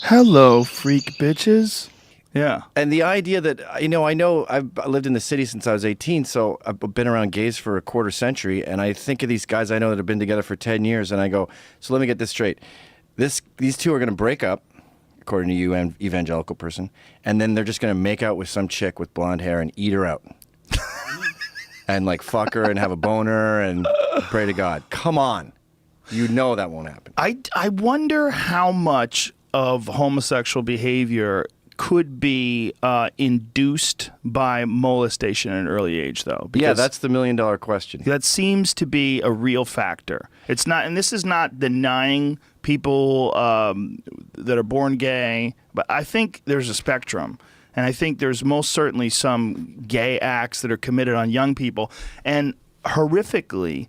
Hello, freak bitches. Yeah. And the idea that, I know I've lived in the city since I was 18, so I've been around gays for a quarter century, and I think of these guys I know that have been together for 10 years, and I go, so let me get this straight. These two are going to break up, according to you, an evangelical person, and then they're just going to make out with some chick with blonde hair and eat her out. And like fuck her and have a boner and pray to God. Come on. You know that won't happen. I wonder how much of homosexual behavior could be induced by molestation at an early age, though. Yeah, that's the $1 million question. That seems to be a real factor. It's not, and this is not denying people that are born gay, but I think there's a spectrum. And I think there's most certainly some gay acts that are committed on young people. And horrifically,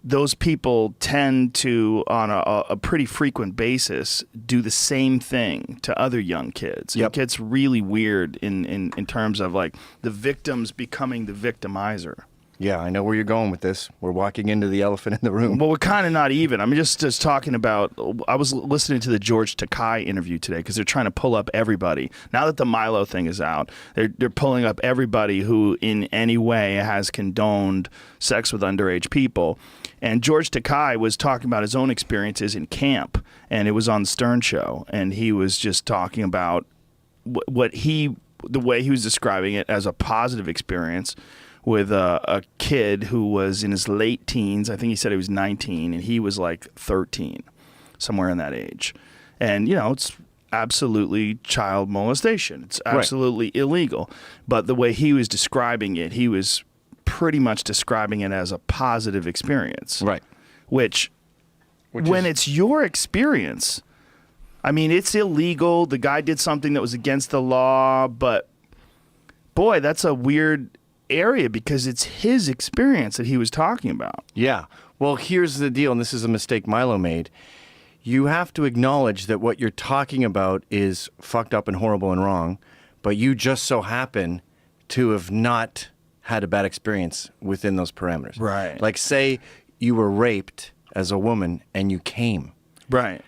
those people tend to, on a pretty frequent basis, do the same thing to other young kids. Yep. It gets really weird in terms of like the victims becoming the victimizer. Yeah, I know where you're going with this. We're walking into the elephant in the room. Well, we're kind of not even. I'm just talking about, I was listening to the George Takei interview today because they're trying to pull up everybody. Now that the Milo thing is out, they're pulling up everybody who in any way has condoned sex with underage people. And George Takei was talking about his own experiences in camp, and it was on the Stern Show, and he was just talking about the way he was describing it as a positive experience with a kid who was in his late teens. I think he said he was 19, and he was like 13, somewhere in that age. And, it's absolutely child molestation. It's absolutely illegal. But the way he was describing it, he was pretty much describing it as a positive experience. Right. Which when it's your experience, I mean, it's illegal. The guy did something that was against the law, but boy, that's a weird area because it's his experience that he was talking about. Yeah. Well, here's the deal, and this is a mistake Milo made. You have to acknowledge that what you're talking about is fucked up and horrible and wrong, but you just so happen to have not had a bad experience within those parameters. Right. Like, say you were raped as a woman and you came. Right.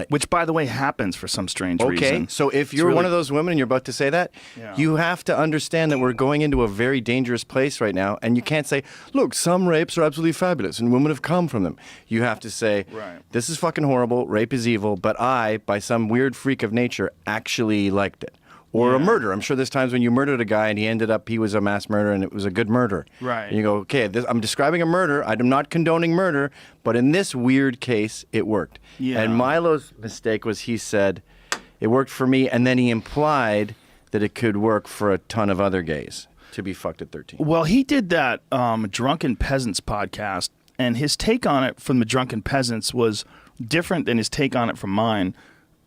Which, by the way, happens for some strange reason. Okay, so if you're one of those women and you're about to say that, you have to understand that we're going into a very dangerous place right now, and you can't say, look, some rapes are absolutely fabulous, and women have come from them. You have to say, this is fucking horrible, rape is evil, but I, by some weird freak of nature, actually liked it. Or a murder. I'm sure there's times when you murdered a guy and he was a mass murderer and it was a good murder. Right. And you go, okay, I'm describing a murder. I'm not condoning murder, but in this weird case, it worked. Yeah. And Milo's mistake was he said, it worked for me, and then he implied that it could work for a ton of other gays to be fucked at 13. Well, he did that Drunken Peasants podcast, and his take on it from the Drunken Peasants was different than his take on it from mine.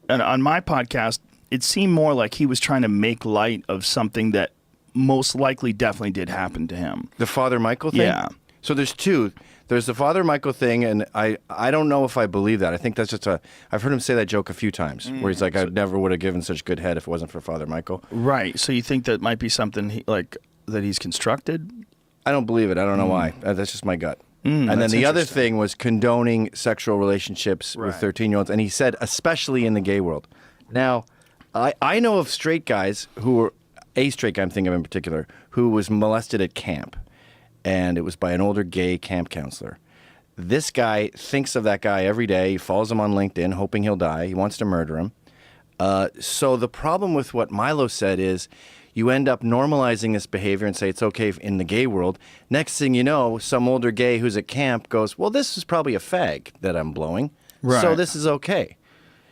And on my podcast, it seemed more like he was trying to make light of something that most likely definitely did happen to him. The Father Michael thing? Yeah. So there's two. There's the Father Michael thing, and I don't know if I believe that. I think that's just I've heard him say that joke a few times, where he's like, I never would have given such good head if it wasn't for Father Michael. Right. So you think that might be something that he's constructed? I don't believe it. I don't know why. That's just my gut. And then the other thing was condoning sexual relationships with 13-year-olds, and he said, especially in the gay world. Now, I know of straight guys who were, a straight guy I'm thinking of in particular, who was molested at camp, and it was by an older gay camp counselor. This guy thinks of that guy every day. He follows him on LinkedIn, hoping he'll die. He wants to murder him. So the problem with what Milo said is you end up normalizing this behavior and say it's okay in the gay world. Next thing you know, some older gay who's at camp goes, well, this is probably a fag that I'm blowing, so this is okay.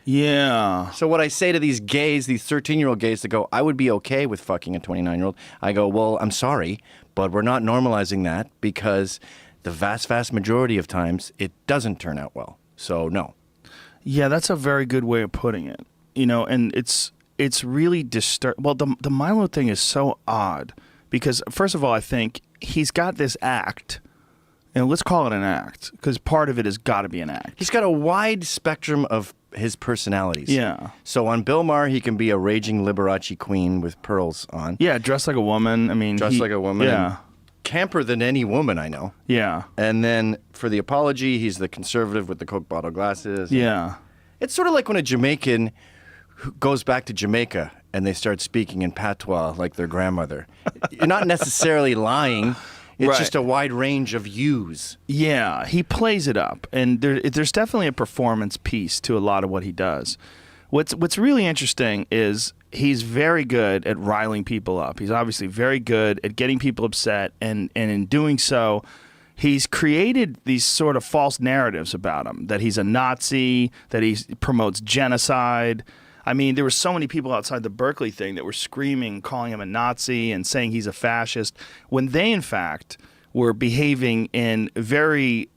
Yeah. So what I say to these gays, these 13-year-old gays that go, I would be okay with fucking a 29-year-old, I go, well, I'm sorry, but we're not normalizing that because the vast, vast majority of times it doesn't turn out well. So no. Yeah, that's a very good way of putting it. And it's really Well, the Milo thing is so odd because, first of all, I think he's got this act. And let's call it an act because part of it has got to be an act. He's got a wide spectrum of his personalities. Yeah. So on Bill Maher, he can be a raging Liberace queen with pearls on. Yeah, dressed like a woman. I mean, dressed like a woman. Yeah. Camper than any woman I know. Yeah. And then for the apology, he's the conservative with the Coke bottle glasses. Yeah. It's sort of like when a Jamaican who goes back to Jamaica and they start speaking in patois like their grandmother. You're not necessarily lying. It's Right. just a wide range of views. Yeah, he plays it up, and there's definitely a performance piece to a lot of what he does. What's really interesting is he's very good at riling people up. He's obviously very good at getting people upset, and in doing so, he's created these sort of false narratives about him, that he's a Nazi, that he promotes genocide. I mean, there were so many people outside the Berkeley thing that were screaming, calling him a Nazi and saying he's a fascist, when they, in fact, were behaving in very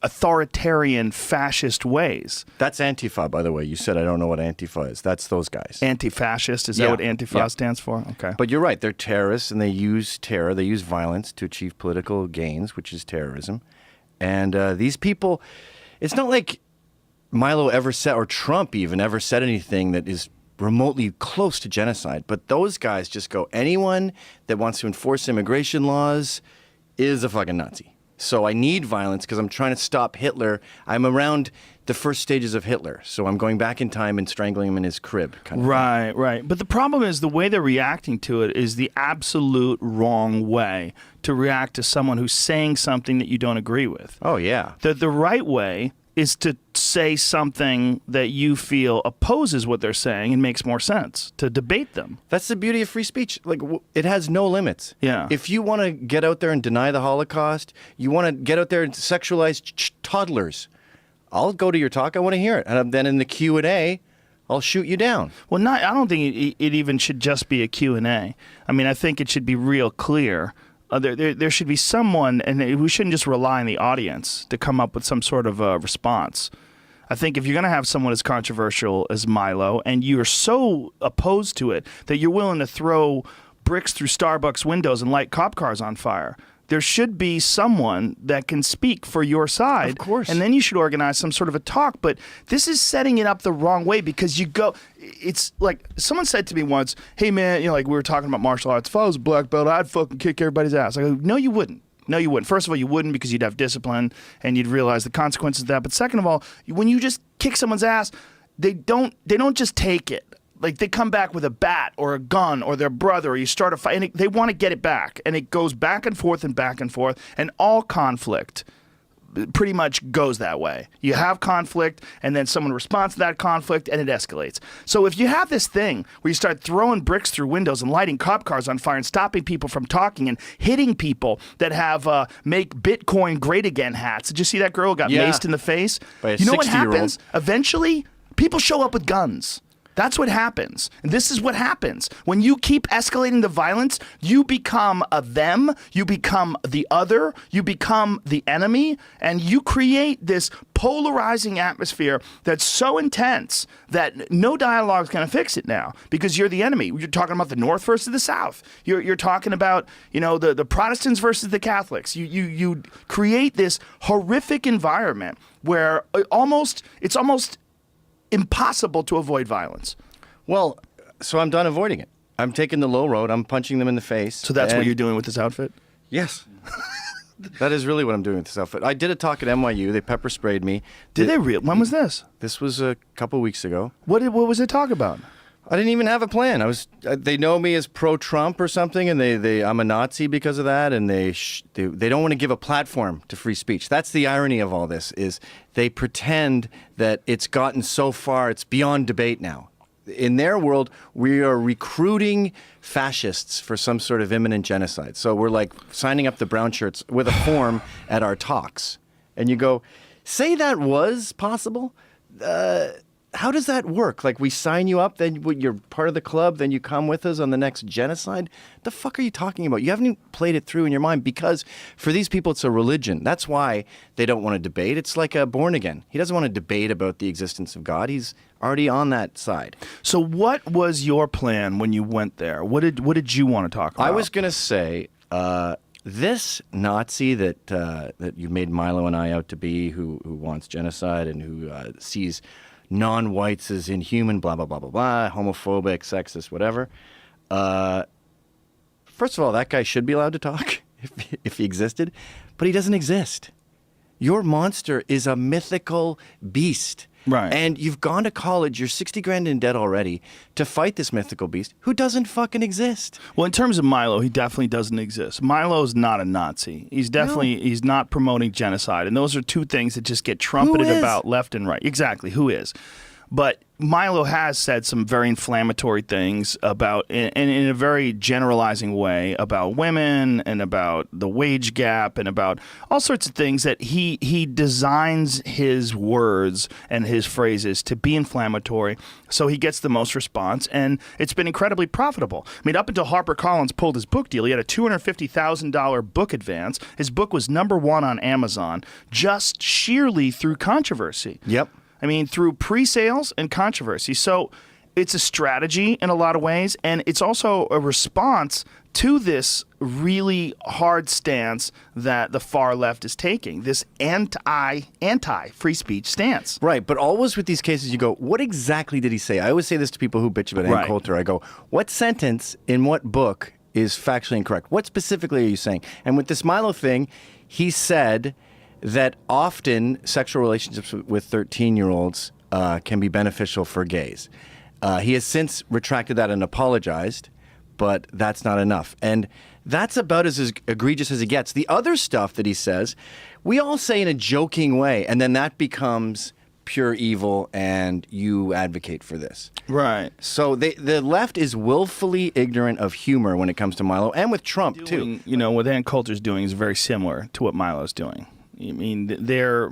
authoritarian, fascist ways. That's Antifa, by the way. You said I don't know what Antifa is. That's those guys. Anti-fascist, is that Yeah. what Antifa Yeah. stands for? Okay. But you're right. They're terrorists, and they use terror. They use violence to achieve political gains, which is terrorism. And these people, it's not like Milo ever said, or Trump even ever said anything that is remotely close to genocide. But those guys just go, anyone that wants to enforce immigration laws is a fucking Nazi. So I need violence because I'm trying to stop Hitler. I'm around the first stages of Hitler. So I'm going back in time and strangling him in his crib. Kind of Right, right. But the problem is the way they're reacting to it is the absolute wrong way to react to someone who's saying something that you don't agree with. Oh, yeah. The right way is to say something that you feel opposes what they're saying and makes more sense, to debate them. That's the beauty of free speech. Like, it has no limits. Yeah. If you want to get out there and deny the Holocaust, you want to get out there and sexualize toddlers, I'll go to your talk. I want to hear it. And then in the Q&A, I'll shoot you down. Well, I don't think it even should just be a Q&A. I mean, I think it should be real clear. There should be someone, and we shouldn't just rely on the audience to come up with some sort of response. I think if you're going to have someone as controversial as Milo, and you're so opposed to it that you're willing to throw bricks through Starbucks windows and light cop cars on fire, there should be someone that can speak for your side. Of course. And then you should organize some sort of a talk. But this is setting it up the wrong way, because you go, it's like someone said to me once, hey man, like we were talking about martial arts. If I was a black belt, I'd fucking kick everybody's ass. I go, no, you wouldn't. No, you wouldn't. First of all, you wouldn't, because you'd have discipline and you'd realize the consequences of that. But second of all, when you just kick someone's ass, they don't just take it. Like, they come back with a bat or a gun or their brother, or you start a fight, and they want to get it back. And it goes back and forth, and all conflict pretty much goes that way. You have conflict, and then someone responds to that conflict, and it escalates. So if you have this thing where you start throwing bricks through windows and lighting cop cars on fire and stopping people from talking and hitting people that have make Bitcoin great again hats. Did you see that girl who got maced in the face? By a You know what 60-year-old. happens? Eventually, people show up with guns. That's what happens. And this is what happens. When you keep escalating the violence, you become a them, you become the other, you become the enemy, and you create this polarizing atmosphere that's so intense that no dialogue is going to fix it now, because you're the enemy. You're talking about the North versus the South. You're talking about, the Protestants versus the Catholics. You create this horrific environment where it's almost impossible to avoid violence. Well, so I'm done avoiding it. I'm taking the low road. I'm punching them in the face. So that's what you're doing with this outfit? Yes. That is really what I'm doing with this outfit. I did a talk at NYU. They pepper sprayed me. Did they really? When was this? This was a couple weeks ago. What was the talk about? I didn't even have a plan. They know me as pro-Trump or something, and I'm a Nazi because of that, and they don't want to give a platform to free speech. That's the irony of all this, is they pretend that it's gotten so far, it's beyond debate now. In their world, we are recruiting fascists for some sort of imminent genocide. So we're like signing up the brown shirts with a form at our talks. And you go, say that was possible? How does that work? Like, we sign you up, then you're part of the club, then you come with us on the next genocide? The fuck are you talking about? You haven't even played it through in your mind, because for these people, it's a religion. That's why they don't want to debate. It's like a born again. He doesn't want to debate about the existence of God. He's already on that side. So what was your plan when you went there? What did you want to talk about? I was going to say, this Nazi that you made Milo and I out to be, who wants genocide and who sees non-whites as inhuman, blah, blah, blah, blah, blah, homophobic, sexist, whatever. First of all, that guy should be allowed to talk if he existed, but he doesn't exist. Your monster is a mythical beast. Right. And you've gone to college, you're 60 grand in debt already to fight this mythical beast who doesn't fucking exist. Well, in terms of Milo, he definitely doesn't exist. Milo's not a Nazi. He's definitely he's not promoting genocide, and those are two things that just get trumpeted about left and right. Exactly, who is? But Milo has said some very inflammatory things about, and in a very generalizing way, about women and about the wage gap and about all sorts of things that he designs his words and his phrases to be inflammatory, so he gets the most response, and it's been incredibly profitable. I mean, up until HarperCollins pulled his book deal, he had a $250,000 book advance. His book was #1 on Amazon just sheerly through controversy. Yep. I mean, through pre-sales and controversy. So it's a strategy in a lot of ways, and it's also a response to this really hard stance that the far left is taking, this anti-free speech stance. Right, but always with these cases, you go, what exactly did he say? I always say this to people who bitch about Ann Coulter. I go, what sentence in what book is factually incorrect? What specifically are you saying? And with this Milo thing, he said that often sexual relationships with 13-year-olds can be beneficial for gays. He has since retracted that and apologized, but that's not enough. And that's about as egregious as it gets. The other stuff that he says, we all say in a joking way, and then that becomes pure evil, and you advocate for this. Right. So the left is willfully ignorant of humor when it comes to Milo, and with Trump, too. You know, what Ann Coulter's doing is very similar to what Milo's doing. I mean, they're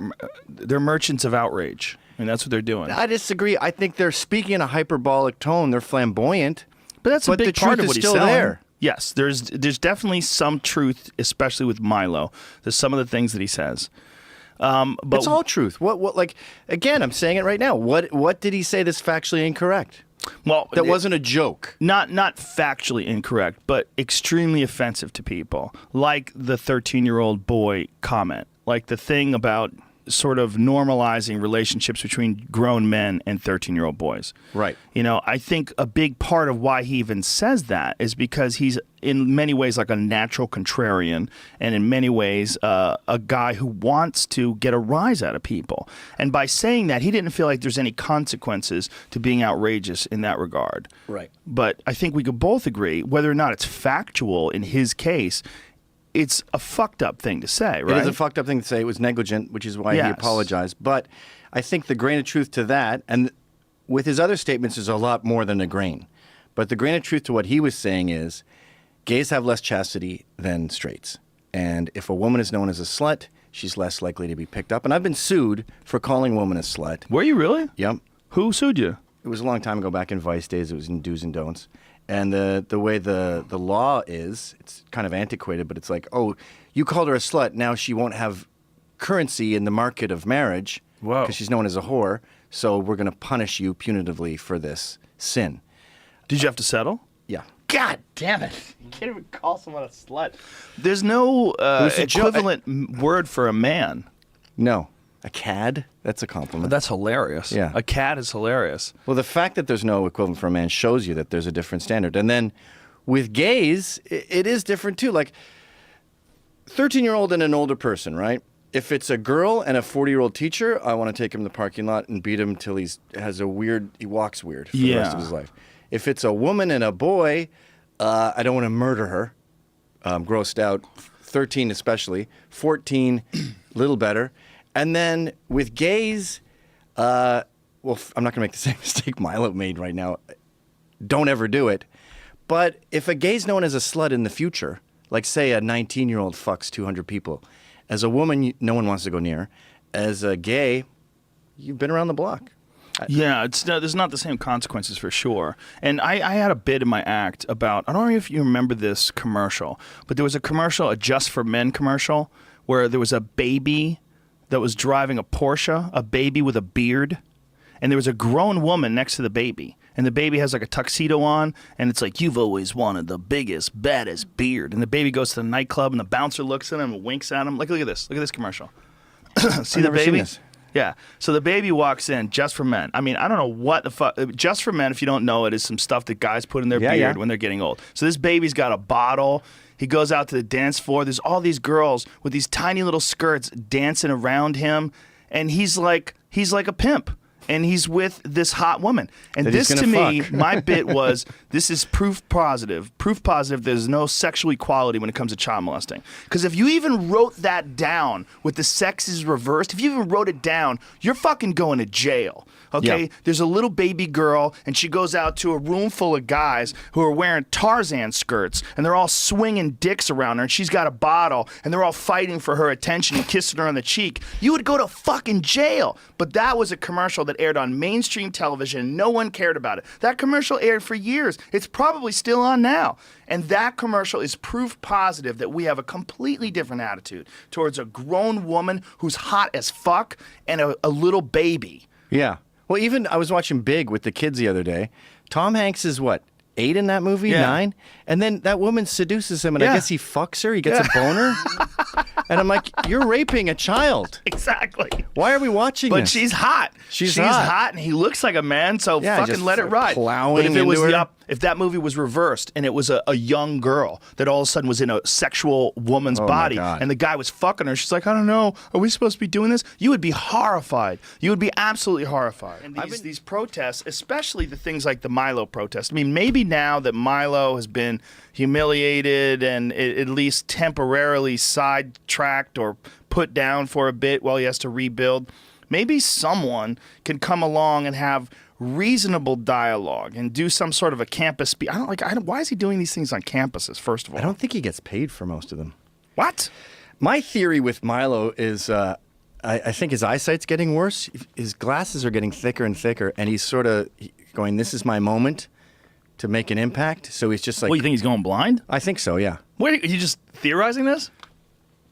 merchants of outrage. I mean, that's what they're doing. I disagree. I think they're speaking in a hyperbolic tone. They're flamboyant. But that's a big part of what he's selling. There. Yes, there's definitely some truth, especially with Milo. There's some of the things that he says. But it's all truth. What? Like, again, I'm saying it right now. What did he say that's factually incorrect? Well, that wasn't a joke. Not factually incorrect, but extremely offensive to people, like the 13-year-old boy comment. Like the thing about sort of normalizing relationships between grown men and 13-year-old boys. Right. You know, I think a big part of why he even says that is because he's in many ways like a natural contrarian, and in many ways a guy who wants to get a rise out of people. And by saying that, he didn't feel like there's any consequences to being outrageous in that regard. Right. But I think we could both agree, whether or not it's factual in his case, it's a fucked up thing to say, right? It is a fucked up thing to say. It was negligent, which is why he apologized. But I think the grain of truth to that, and with his other statements, is a lot more than a grain. But the grain of truth to what he was saying is gays have less chastity than straights. And if a woman is known as a slut, she's less likely to be picked up. And I've been sued for calling a woman a slut. Were you really? Yep. Who sued you? It was a long time ago, back in Vice days. It was in Do's and Don'ts. And the way the law is, it's kind of antiquated, but it's like, oh, you called her a slut, now she won't have currency in the market of marriage because she's known as a whore, so we're going to punish you punitively for this sin. Did you have to settle? Yeah. God damn it. You can't even call someone a slut. There's no equivalent word for a man. No. A cad? That's a compliment. That's hilarious. Yeah. A cad is hilarious. Well, the fact that there's no equivalent for a man shows you that there's a different standard. And then with gays, it is different too. Like 13-year-old and an older person, right? If it's a girl and a 40-year-old teacher, I want to take him to the parking lot and beat him till he walks weird for the rest of his life. If it's a woman and a boy, I don't want to murder her. Grossed out. 13 especially. 14, little better. And then with gays, I'm not going to make the same mistake Milo made right now. Don't ever do it. But if a gay's known as a slut in the future, like say a 19-year-old fucks 200 people, as a woman, no one wants to go near. As a gay, you've been around the block. Yeah, there's not the same consequences for sure. And I had a bit in my act about, I don't know if you remember this commercial, but there was a commercial, a Just for Men commercial, where there was a baby that was driving a Porsche, a baby with a beard, and there was a grown woman next to the baby. And the baby has like a tuxedo on, and it's like, you've always wanted the biggest, baddest beard. And the baby goes to the nightclub, and the bouncer looks at him and winks at him. Look at this. Look at this commercial. See the baby? Yeah. So the baby walks in, Just for Men. I mean, I don't know what the fuck. Just for Men, if you don't know it, is some stuff that guys put in their beard when they're getting old. So this baby's got a bottle. He goes out to the dance floor. There's all these girls with these tiny little skirts dancing around him, and he's like a pimp. and he's with this hot woman. And That he's this to gonna me, fuck. my bit was, this is proof positive there's no sexual equality when it comes to child molesting. Because if you even wrote that down with the sex is reversed, if you even wrote it down, you're fucking going to jail. Okay? Yeah. There's a little baby girl, and she goes out to a room full of guys who are wearing Tarzan skirts, and they're all swinging dicks around her, and she's got a bottle, and they're all fighting for her attention and kissing her on the cheek. You would go to fucking jail. But that was a commercial that aired on mainstream television, and no one cared about it. That commercial aired for years. It's probably still on now. And that commercial is proof positive that we have a completely different attitude towards a grown woman who's hot as fuck and a little baby. Yeah. Well, even I was watching Big with the kids the other day. Tom Hanks is what, 8 in that movie? Yeah. 9? And then that woman seduces him, and Yeah. I guess he fucks her. He gets a boner. And I'm like, you're raping a child. Exactly. Why are we watching But this? she's hot. She's she's hot. hot, and he looks like a man. So Yeah, fucking just let it ride. plowing But if it was into her. if that movie was reversed and it was a young girl that all of a sudden was in a sexual woman's my body, God. and the guy was fucking her, she's like, I don't know, are we supposed to be doing this? You would be horrified. You would be absolutely horrified. And these protests, especially the things like the Milo protest. I mean, maybe now that Milo has been humiliated and at least temporarily sidetracked or put down for a bit while he has to rebuild, maybe someone can come along and have reasonable dialogue and do some sort of a campus speech. Why is he doing these things on campuses, first of all? I don't think he gets paid for most of them. What? My theory with Milo is I think his eyesight's getting worse. His glasses are getting thicker and thicker, and he's sort of going, this is my moment to make an impact. So he's just like... What, you think he's going blind? I think so, yeah. Wait, are you just theorizing this?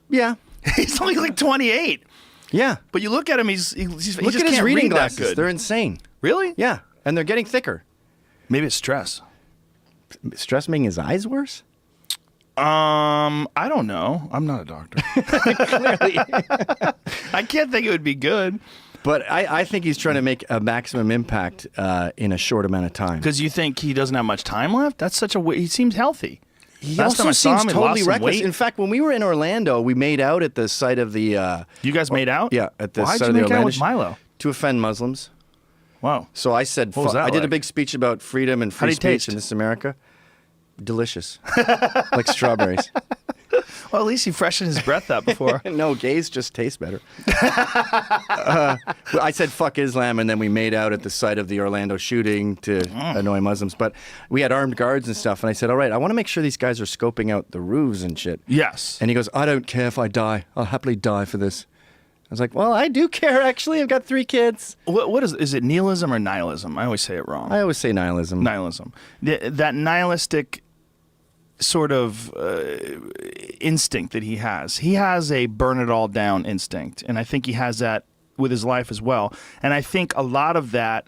Yeah. He's only like 28. Yeah. But you look at him, he just Look at his can't reading read that glasses. good. They're insane. Really? Yeah. And they're getting thicker. Maybe it's stress. Stress making his eyes worse? I don't know. I'm not a doctor. Clearly. I can't think it would be good. But I think he's trying to make a maximum impact in a short amount of time. Because you think he doesn't have much time left? That's such a... He seems healthy. He Last time also I saw seems him, he totally lost some reckless. weight. In fact, when we were in Orlando, we made out at the site of the... You guys made out? Yeah, at the Why'd site you of the make out Orlando... with Milo? To offend Muslims. Wow. So I said... What was that I did a like? big speech about freedom and free How'd he speech taste? in this America. Delicious. Like strawberries. Well, at least he freshened his breath up before. No, gays just taste better. I said fuck Islam, and then we made out at the site of the Orlando shooting to annoy Muslims. But we had armed guards and stuff, and I said, all right, I want to make sure these guys are scoping out the roofs and shit. Yes. And he goes, I don't care if I die. I'll happily die for this. I was like, well, I do care, actually. I've got 3 kids. What is it, nihilism or nihilism? I always say it wrong. I always say nihilism. Nihilism. That nihilistic sort of instinct that he has. He has a burn it all down instinct, and I think he has that with his life as well. And I think a lot of that,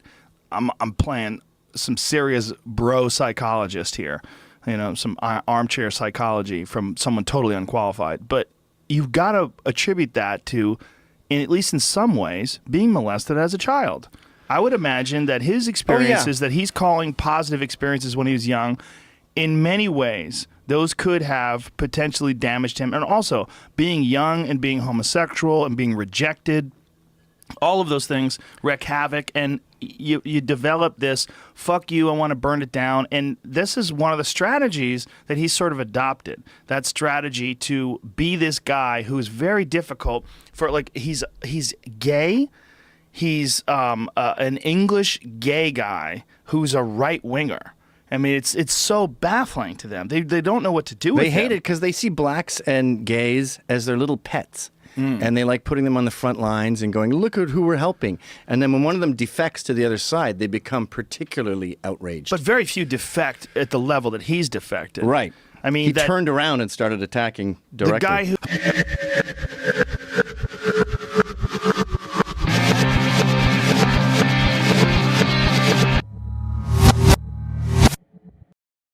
I'm playing some serious bro psychologist here, some armchair psychology from someone totally unqualified. But you've got to attribute that to, at least in some ways, being molested as a child. I would imagine that his experiences that he's calling positive experiences when he was young, in many ways, those could have potentially damaged him. And also, being young and being homosexual and being rejected, all of those things wreak havoc. And you develop this, fuck you, I want to burn it down. And this is one of the strategies that he's sort of adopted. That strategy to be this guy who is very difficult for, like, he's gay. He's an English gay guy who's a right-winger. I mean, it's so baffling to them. They don't know what to do with him. They hate it because they see blacks and gays as their little pets. And they like putting them on the front lines and going, look at who we're helping. And then when one of them defects to the other side, they become particularly outraged. But very few defect at the level that he's defected. Right. I mean, he turned around and started attacking directly. The guy who...